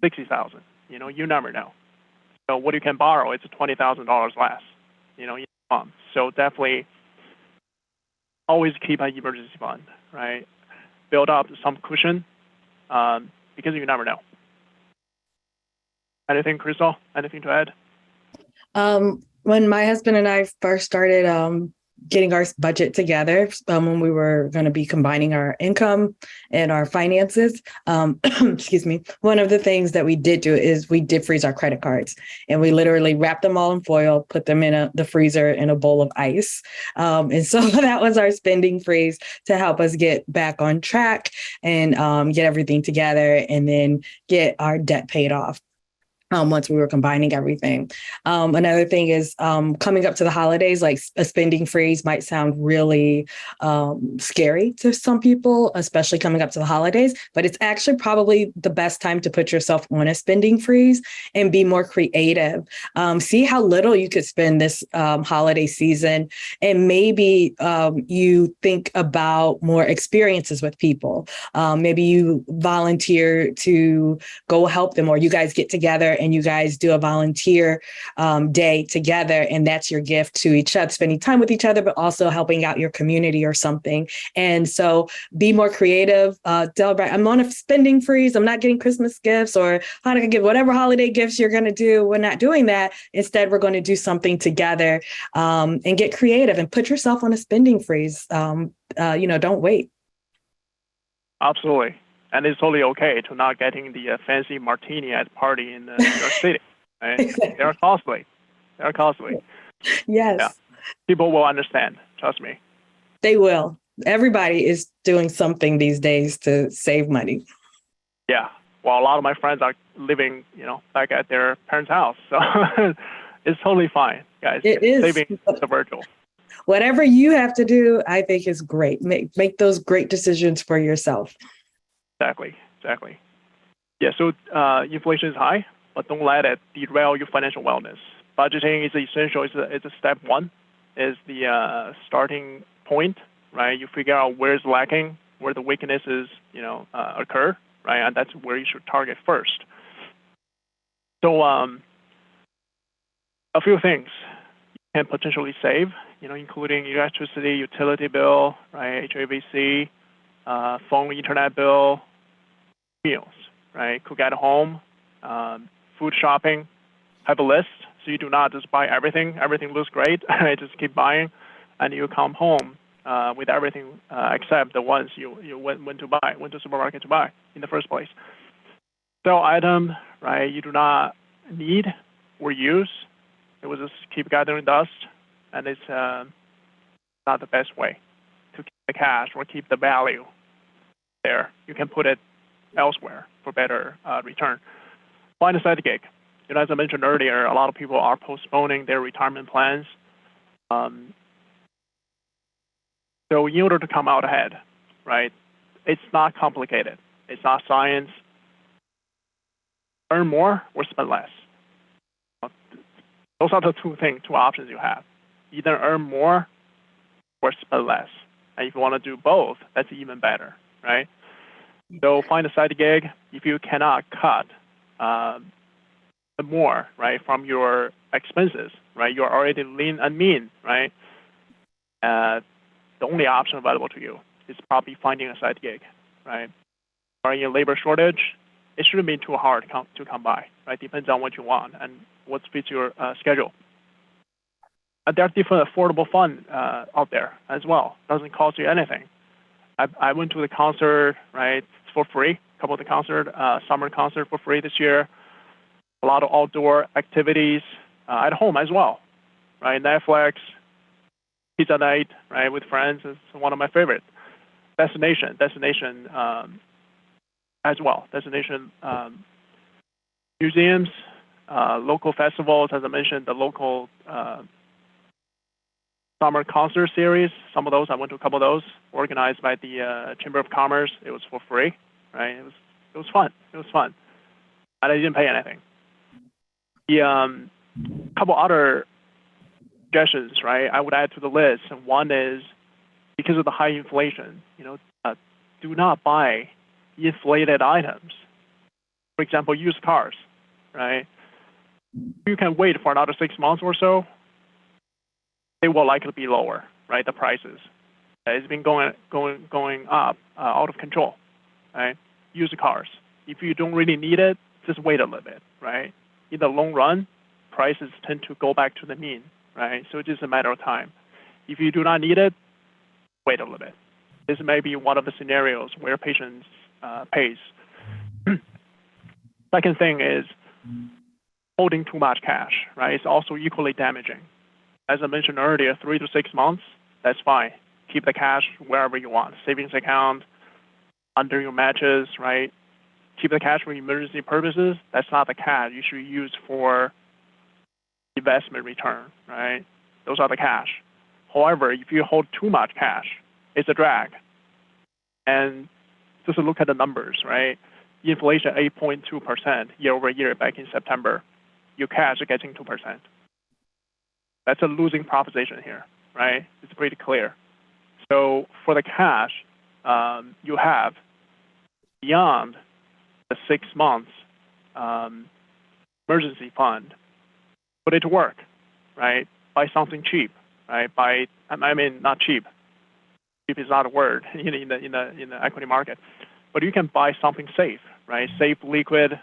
$60,000. You never know. So what you can borrow, it's $20,000 less, in a month. So definitely always keep an emergency fund, right? Build up some cushion because you never know. Anything, Crystal? Anything to add? When my husband and I first started getting our budget together, when we were going to be combining our income and our finances, excuse me, one of the things that we did do is we did freeze our credit cards, and we literally wrapped them all in foil, put them in the freezer in a bowl of ice. And so that was our spending freeze to help us get back on track and get everything together and then get our debt paid off. Once we were combining everything. Another thing is coming up to the holidays, like a spending freeze might sound really scary to some people, especially coming up to the holidays, but it's actually probably the best time to put yourself on a spending freeze and be more creative. See how little you could spend this holiday season, and maybe you think about more experiences with people. Maybe you volunteer to go help them, or you guys get together and you guys do a volunteer day together, and that's your gift to each other, spending time with each other, but also helping out your community or something. And so be more creative. Delbright, I'm on a spending freeze. I'm not getting Christmas gifts or Hanukkah gift, whatever holiday gifts you're going to do. We're not doing that. Instead, we're going to do something together and get creative and put yourself on a spending freeze. Don't wait. Absolutely. And it's totally okay to not getting the fancy martini at party in New York City. Right? Exactly. They're costly. Yes. Yeah. People will understand. Trust me. They will. Everybody is doing something these days to save money. Yeah. Well, a lot of my friends are living, back at their parents' house. So it's totally fine, guys. It is. Saving the virtual. Whatever you have to do, I think is great. Make those great decisions for yourself. Exactly. Yeah, so inflation is high, but don't let it derail your financial wellness. Budgeting is essential. It's a step one, is the starting point, right? You figure out where's lacking, where the weaknesses, occur, right? And that's where you should target first. So a few things you can potentially save, including electricity, utility bill, right? HVAC, phone, internet bill, meals, right? Cook at home, food shopping, have a list so you do not just buy everything. Everything looks great, right? Just keep buying, and you come home with everything except the ones you went to supermarket to buy in the first place. Sell item, right? You do not need or use. It will just keep gathering dust, and it's not the best way to keep the cash or keep the value there. You can put it elsewhere for better return. Find a side gig. As I mentioned earlier, a lot of people are postponing their retirement plans. So in order to come out ahead, right, it's not complicated. It's not science. Earn more or spend less. Those are the two options you have. Either earn more or spend less. And if you want to do both, that's even better, right? So find a side gig. If you cannot cut more, right, from your expenses, right, you're already lean and mean, right? The only option available to you is probably finding a side gig, right? Are you in labor shortage? It shouldn't be too hard to come by, right? Depends on what you want and what fits your schedule. There are different affordable funds out there as well. Doesn't cost you anything. I went to the concert, right, for free. A couple of the concert, summer concert for free this year. A lot of outdoor activities at home as well, right? Netflix, pizza night, right, with friends is one of my favorite. Destination as well. Destination museums, local festivals, as I mentioned, the local summer concert series. Some of those, I went to a couple of those, organized by the Chamber of Commerce. It was for free, right? It was fun. It was fun. And I didn't pay anything. The couple other suggestions, right, I would add to the list. And one is, because of the high inflation, do not buy inflated items. For example, used cars, right? You can wait for another 6 months or so. They will likely be lower, right? The prices. It's been going up out of control, right? Used cars. If you don't really need it, just wait a little bit, right? In the long run, prices tend to go back to the mean, right? So it's just a matter of time. If you do not need it, wait a little bit. This may be one of the scenarios where patience pays. Second thing is holding too much cash, right? It's also equally damaging. As I mentioned earlier, 3 to 6 months, that's fine. Keep the cash wherever you want. Savings account, under your mattress, right? Keep the cash for emergency purposes. That's not the cash you should use for investment return, right? Those are the cash. However, if you hold too much cash, it's a drag. And just look at the numbers, right? Inflation 8.2% year over year back in September. Your cash is getting 2%. That's a losing proposition here, right? It's pretty clear. So for the cash you have beyond the 6 months emergency fund, put it to work, right? Buy something cheap, right? Not cheap. Cheap is not a word in the equity market, but you can buy something safe, right? Safe, liquid,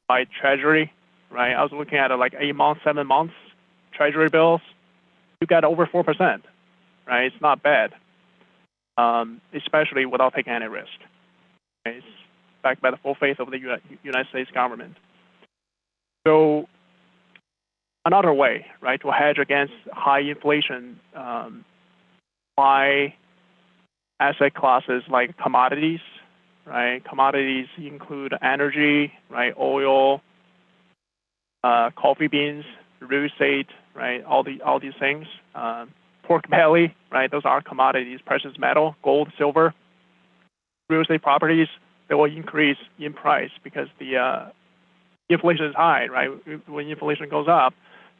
buy treasury, right? I was looking at it like 8 months, 7 months treasury bills. You get over 4%, right? It's not bad, especially without taking any risk. Right? It's backed by the full faith of the United States government. So another way, right, to hedge against high inflation, buy asset classes like commodities, right? Commodities include energy, right? Oil, coffee beans, real estate, right? All these things. Pork belly, right? Those are commodities. Precious metal, gold, silver, real estate properties. They will increase in price because the inflation is high, right? When inflation goes up,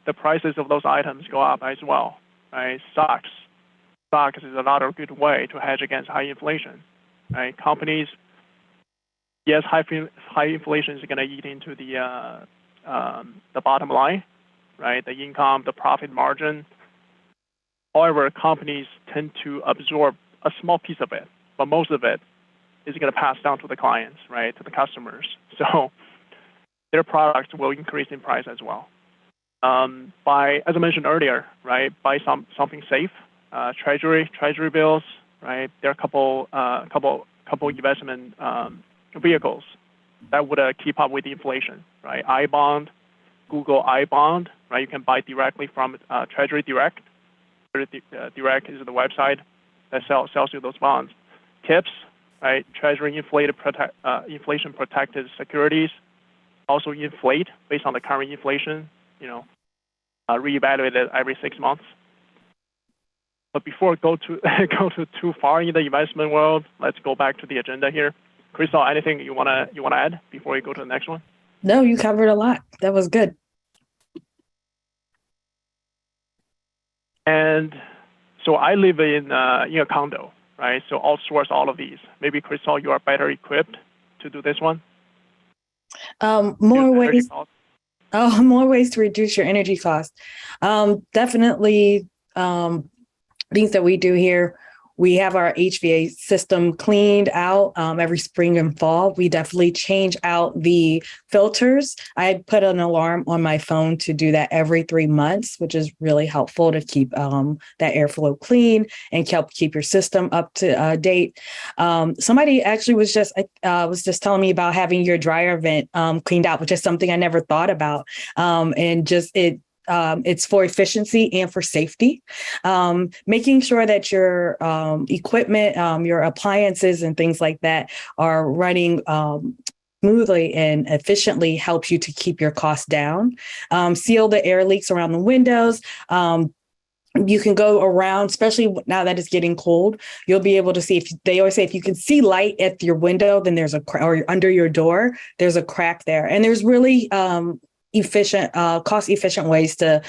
the prices of those items go up as well, right? Stocks is another good way to hedge against high inflation, right? Companies, yes, high inflation is going to eat into the bottom line, right? The income, the profit margin. However, companies tend to absorb a small piece of it, but most of it is going to pass down to the clients, right, to the customers. So their products will increase in price as well. As I mentioned earlier, right, buy something safe, treasury bills, right? There are a couple investment vehicles that would keep up with the inflation, right? iBond, Google iBond, right? You can buy directly from Treasury Direct. Direct is the website that sells you those bonds. TIPS, right? Treasury inflation protected securities also inflate based on the current inflation. Reevaluated every 6 months. But before go too far in the investment world, let's go back to the agenda here. Crystal, anything you wanna add before we go to the next one? No, you covered a lot. That was good. And so I live in a condo, right? So outsource all of these. Maybe Crystal, you are better equipped to do this one. More ways to reduce your energy costs. Definitely things that we do here. We have our HVAC system cleaned out every spring and fall. We definitely change out the filters. I put an alarm on my phone to do that every 3 months, which is really helpful to keep that airflow clean and help keep your system up to date. Somebody actually was just telling me about having your dryer vent cleaned out, which is something I never thought about. It's for efficiency and for safety. Making sure that your equipment, your appliances and things like that are running smoothly and efficiently helps you to keep your costs down. Seal the air leaks around the windows. You can go around, especially now that it's getting cold, you'll be able to see they always say if you can see light at your window, then there's or under your door, there's a crack there. And there's really cost efficient ways to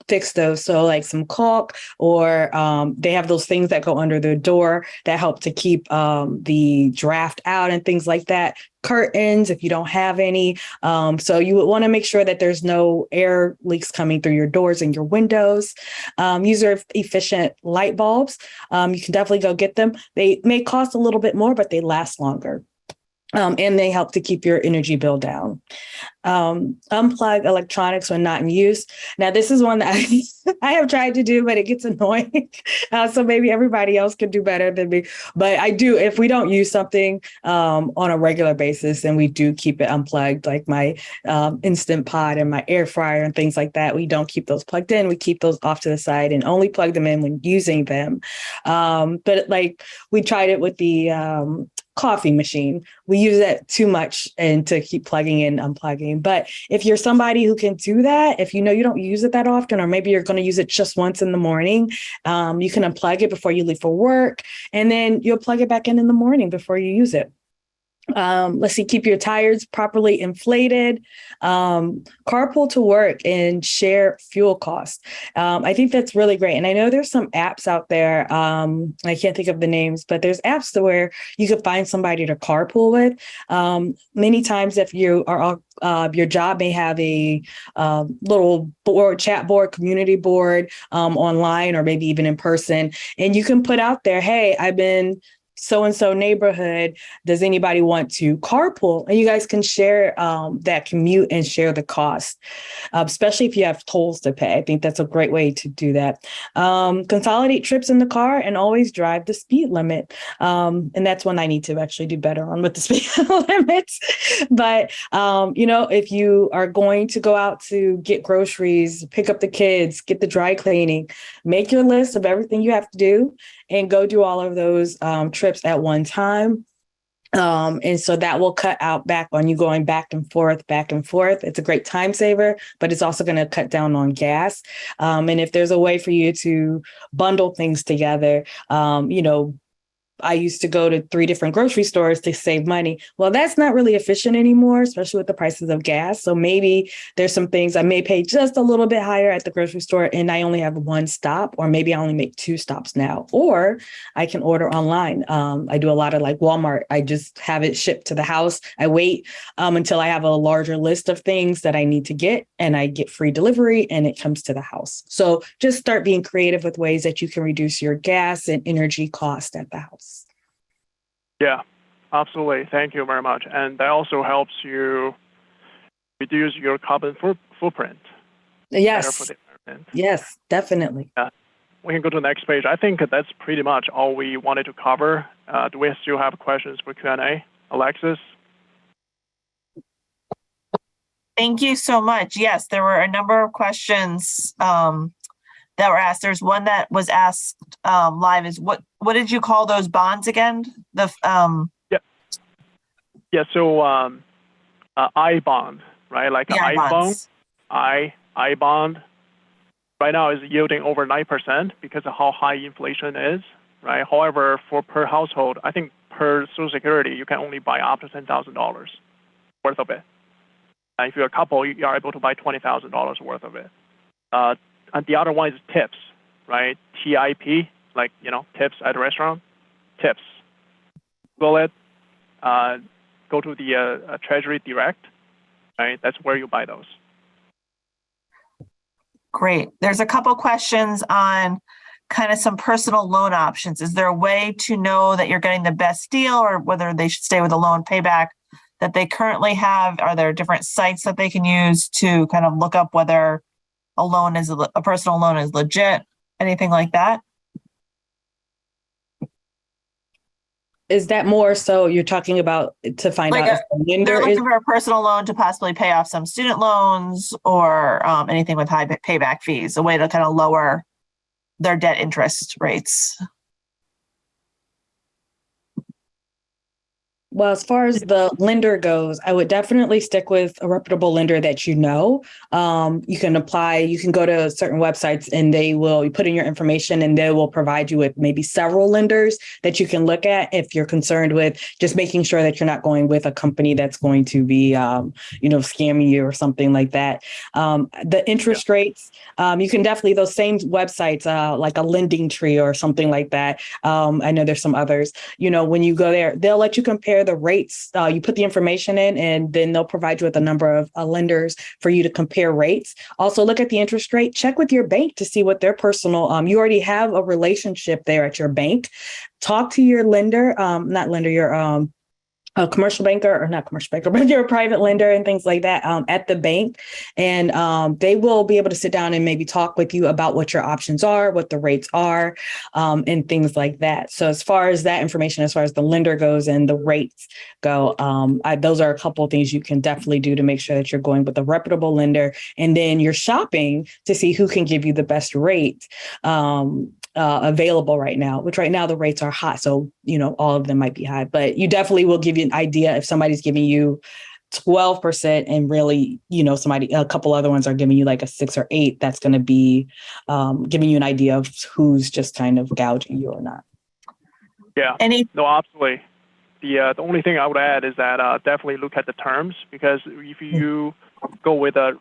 fix those. So like some caulk, or they have those things that go under the door that help to keep the draft out and things like that. Curtains, if you don't have any. So you would want to make sure that there's no air leaks coming through your doors and your windows. User efficient light bulbs. You can definitely go get them. They may cost a little bit more, but they last longer. And they help to keep your energy bill down. Unplug electronics when not in use. Now, this is one that I have tried to do, but it gets annoying. So maybe everybody else could do better than me. But I do, if we don't use something on a regular basis, then we do keep it unplugged, like my Instant Pot and my air fryer and things like that. We don't keep those plugged in. We keep those off to the side and only plug them in when using them. But like we tried it with the coffee machine. We use that too much and to keep plugging in, unplugging. But if you're somebody who can do that, if you know you don't use it that often, or maybe you're going to use it just once in the morning, you can unplug it before you leave for work, and then you'll plug it back in the morning before you use it. Let's see, keep your tires properly inflated, carpool to work and share fuel costs. I think that's really great. And I know there's some apps out there. I can't think of the names, but there's apps to where you could find somebody to carpool with. Many times if you are your job may have a little board, chat board, community board online, or maybe even in person. And you can put out there, hey, I've been so-and-so neighborhood. Does anybody want to carpool? And you guys can share that commute and share the cost, especially if you have tolls to pay. I think that's a great way to do that. Consolidate trips in the car and always drive the speed limit. And that's one I need to actually do better on with the speed limits. But, if you are going to go out to get groceries, pick up the kids, get the dry cleaning, make your list of everything you have to do and go do all of those trips at one time. And so that will cut out back on you going back and forth. It's a great time saver, but it's also going to cut down on gas. And if there's a way for you to bundle things together, I used to go to 3 different grocery stores to save money. Well, that's not really efficient anymore, especially with the prices of gas. So maybe there's some things I may pay just a little bit higher at the grocery store and I only have 1 stop, or maybe I only make 2 stops now, or I can order online. I do a lot of like Walmart. I just have it shipped to the house. I wait until I have a larger list of things that I need to get, and I get free delivery and it comes to the house. So just start being creative with ways that you can reduce your gas and energy cost at the house. Yeah, absolutely. Thank you very much. And that also helps you reduce your carbon footprint. Yes. For the environment. Yes, definitely. Yeah. We can go to the next page. I think that's pretty much all we wanted to cover. Do we still have questions for Q&A? Alexis? Thank you so much. Yes, there were a number of questions that were asked. There's one that was asked live is what did you call those bonds again? So I bond, right? Like an iPhone, I bond right now is yielding over 9% because of how high inflation is, right? However, for per household, I think per Social Security, you can only buy up to $10,000 worth of it. And if you're a couple, you are able to buy $20,000 worth of it. And the other one is tips, right? TIP, like, tips at a restaurant, tips. Google it, go to the Treasury Direct, right? That's where you buy those. Great. There's a couple questions on kind of some personal loan options. Is there a way to know that you're getting the best deal or whether they should stay with the loan payback that they currently have? Are there different sites that they can use to kind of look up whether a personal loan is legit? Anything like that? Is that more so you're talking about to find out if the lender they're is looking for a personal loan to possibly pay off some student loans or anything with high payback fees, a way to kind of lower their debt interest rates? Well, as far as the lender goes, I would definitely stick with a reputable lender that you know. You can apply, you can go to certain websites and you put in your information and they will provide you with maybe several lenders that you can look at if you're concerned with just making sure that you're not going with a company that's going to be, scamming you or something like that. The interest rates, you can definitely, those same websites, like a Lending Tree or something like that. I know there's some others, when you go there, they'll let you compare the rates. You put the information in and then they'll provide you with a number of lenders for you to compare rates. Also look at the interest rate, check with your bank to see what their personal, you already have a relationship there at your bank. Talk to your lender, your a commercial banker or not commercial banker, but you're a private lender and things like that at the bank. And they will be able to sit down and maybe talk with you about what your options are, what the rates are, and things like that. So as far as that information, as far as the lender goes and the rates go, those are a couple of things you can definitely do to make sure that you're going with a reputable lender. And then you're shopping to see who can give you the best rate available right now, which right now the rates are hot. So, all of them might be high, but you definitely will give you an idea if somebody's giving you 12% and really, a couple other ones are giving you like a 6 or 8. That's going to be giving you an idea of who's just kind of gouging you or not. Yeah, no, absolutely. The only thing I would add is that definitely look at the terms, because if you go with a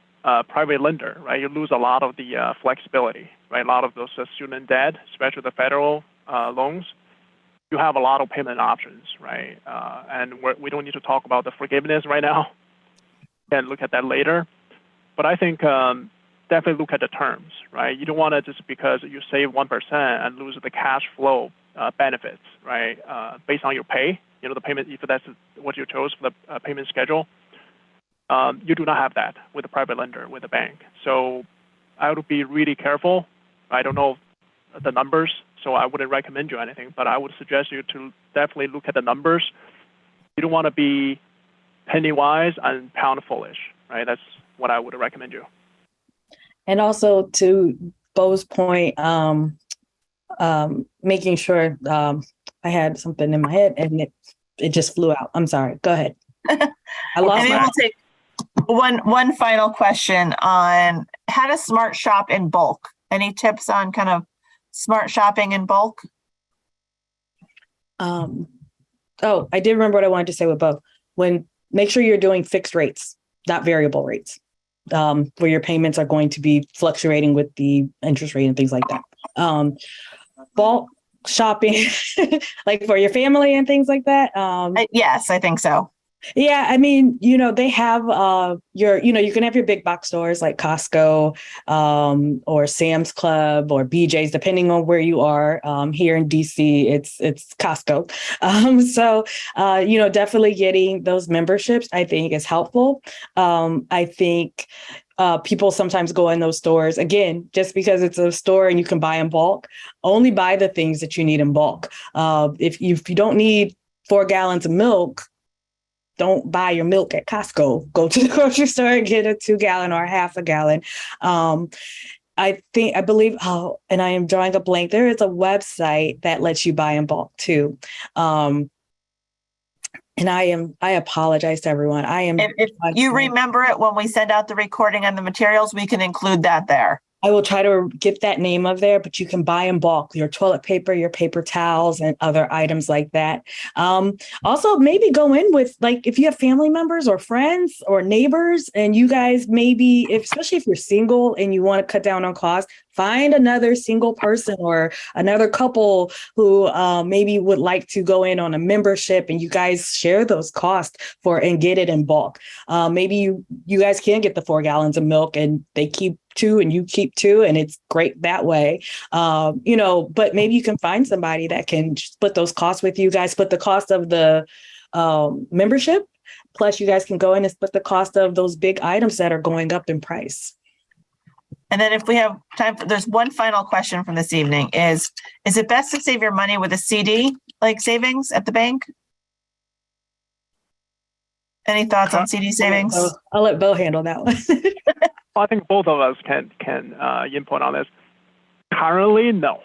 private lender, right, you lose a lot of the flexibility, right? A lot of those student debt, especially the federal loans, you have a lot of payment options, right? And we don't need to talk about the forgiveness right now. We can look at that later. But I think definitely look at the terms, right? You don't want to just because you save 1% and lose the cash flow benefits, right? Based on your pay, the payment, if that's what you chose for the payment schedule. You do not have that with a private lender, with a bank. So I would be really careful. I don't know the numbers, so I wouldn't recommend you anything, but I would suggest you to definitely look at the numbers. You don't want to be penny wise and pound foolish, right? That's what I would recommend you. And also to Bo's point, making sure I had something in my head and it just flew out. I'm sorry. Go ahead. I lost and then we'll take one final question on how to smart shop in bulk. Any tips on kind of smart shopping in bulk? I did remember what I wanted to say with Bo. Make sure you're doing fixed rates, not variable rates, where your payments are going to be fluctuating with the interest rate and things like that. Bulk shopping, like for your family and things like that. Yes, I think so. Yeah, I mean, they have you can have your big box stores like Costco or Sam's Club or BJ's, depending on where you are. Here in DC, it's Costco. So definitely getting those memberships, I think, is helpful. I think people sometimes go in those stores, again, just because it's a store and you can buy in bulk, only buy the things that you need in bulk. If you don't need 4 gallons of milk, don't buy your milk at Costco. Go to the grocery store and get a 2 gallon or a half a gallon. I believe, and I am drawing a blank. There is a website that lets you buy in bulk too. And I apologize to everyone. If you remember it when we send out the recording and the materials, we can include that there. I will try to get that name of there, but you can buy in bulk your toilet paper, your paper towels, and other items like that. Also, maybe go in with, like, if you have family members or friends or neighbors, and you guys maybe, especially if you're single and you want to cut down on costs, Find another single person or another couple who maybe would like to go in on a membership, and you guys share those costs and get it in bulk. Maybe you guys can get the 4 gallons of milk and they keep 2 and you keep 2, and it's great that way. But maybe you can find somebody that can split those costs with you guys, split the cost of the membership. Plus, you guys can go in and split the cost of those big items that are going up in price. And then if we have time, there's one final question from this evening is it best to save your money with a CD, like savings at the bank? Any thoughts on CD savings? I'll let Bo handle that one. I think both of us can input on this. Currently, no.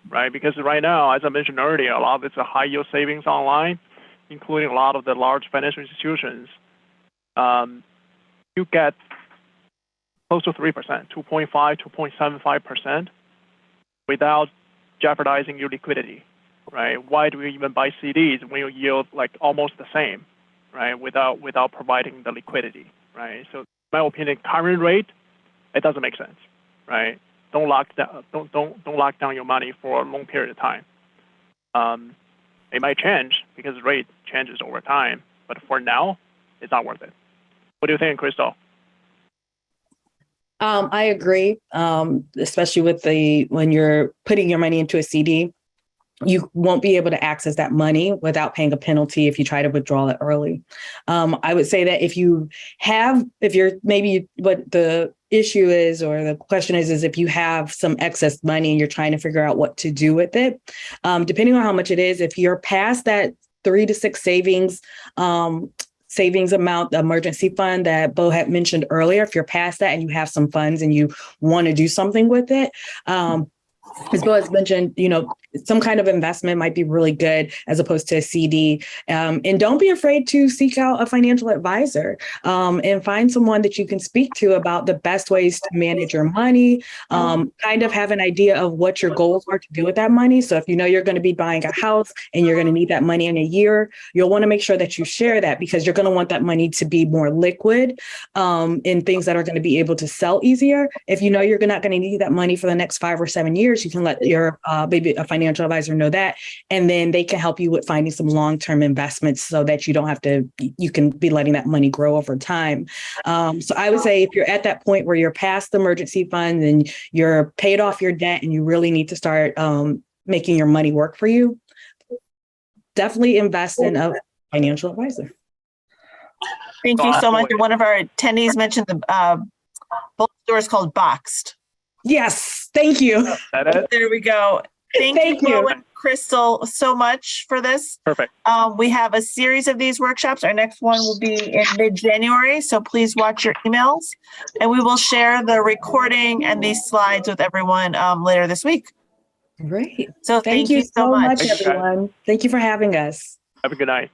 Right? Because right now, as I mentioned earlier, a lot of it's a high yield savings online, including a lot of the large financial institutions. You get close to 3%, 2.5, 2.75% without jeopardizing your liquidity, right? Why do we even buy CDs when you yield like almost the same, right? Without providing the liquidity, right? So in my opinion, current rate, it doesn't make sense, right? Don't lock down your money for a long period of time. It might change because the rate changes over time, but for now, it's not worth it. What do you think, Crystal? I agree, especially with when you're putting your money into a CD, you won't be able to access that money without paying a penalty if you try to withdraw it early. I would say that if you're maybe what the issue is or the question is if you have some excess money and you're trying to figure out what to do with it, depending on how much it is, if you're past that 3 to 6 savings amount, the emergency fund that Bo had mentioned earlier, if you're past that and you have some funds and you want to do something with it, as Bo has mentioned, some kind of investment might be really good as opposed to a CD. And don't be afraid to seek out a financial advisor and find someone that you can speak to about the best ways to manage your money, kind of have an idea of what your goals are to do with that money. So if you know you're going to be buying a house and you're going to need that money in a year, you'll want to make sure that you share that because you're going to want that money to be more liquid in things that are going to be able to sell easier. If you know you're not going to need that money for the next 5 or 7 years, you can let your maybe a financial advisor know that, and then they can help you with finding some long-term investments so that you don't have to, you can be letting that money grow over time. So I would say if you're at that point where you're past the emergency fund and you're paid off your debt and you really need to start making your money work for you, definitely invest in a financial advisor. Thank you so much. And one of our attendees mentioned the bookstore is called Boxed. Yes, thank you. There we go. Thank you, Bo and Crystal, so much for this. Perfect. We have a series of these workshops. Our next one will be in mid-January, so please watch your emails. And we will share the recording and these slides with everyone later this week. Great. So thank you so much, everyone. Thank you for having us. Have a good night.